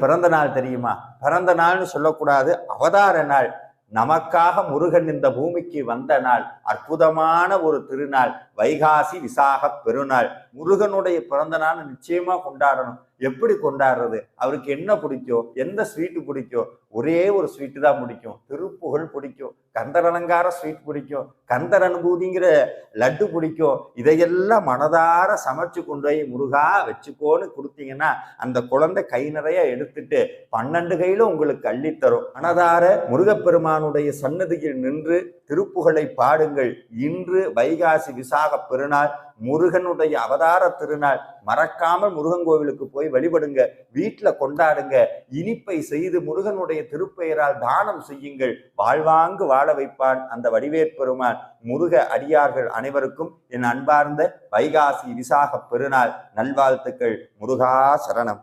பிறந்த நாள் தெரியுமா? பிறந்த நாள்னு சொல்லக்கூடாது, அவதார நாள். நமக்காக முருகன் இந்த பூமிக்கு வந்த நாள். அற்புதமான ஒரு திருநாள், வைகாசி விசாக பெருநாள். முருகனுடைய பிறந்த நாள் நிச்சயமா கொண்டாடணும். எப்படி கொண்டாடுறது? அவருக்கு என்ன பிடிக்கும்? எந்த ஸ்வீட்டு பிடிக்கும்? ஒரே ஒரு ஸ்வீட்டு தான் பிடிக்கும், திருப்புகழ் பிடிக்கும், கந்தர் அலங்கார ஸ்வீட் பிடிக்கும், கந்தர் அனுபூதிங்கிற லட்டு பிடிக்கும். இதையெல்லாம் மனதார சமைச்சு கொண்டு போய் முருகா வச்சுக்கோன்னு கொடுத்தீங்கன்னா அந்த குழந்தை கை நிறைய எடுத்துட்டு 12 கையில உங்களுக்கு அள்ளித்தரும். மனதார முருகப்பெருமானுடைய சன்னதியில் நின்று திருப்புகழை பாடுங்கள். இன்று வைகாசி விசாக பெருநாள், முருகனுடைய அவதார திருநாள். மறக்காமல் முருகன் கோவிலுக்கு போய் வழிபடுங்க, வீட்டில் கொண்டாடுங்க. இனிப்பை செய்து முருகனுடைய திருப்பெயரால் தானம் செய்யுங்கள். வாழ்வாங்கு வாழ வைப்பான் அந்த வடிவேற்பெருமான். முருக அடியார்கள் அனைவருக்கும் என் அன்பார்ந்த வைகாசி விசாக பெருநாள் நல்வாழ்த்துக்கள். முருகா சரணம்.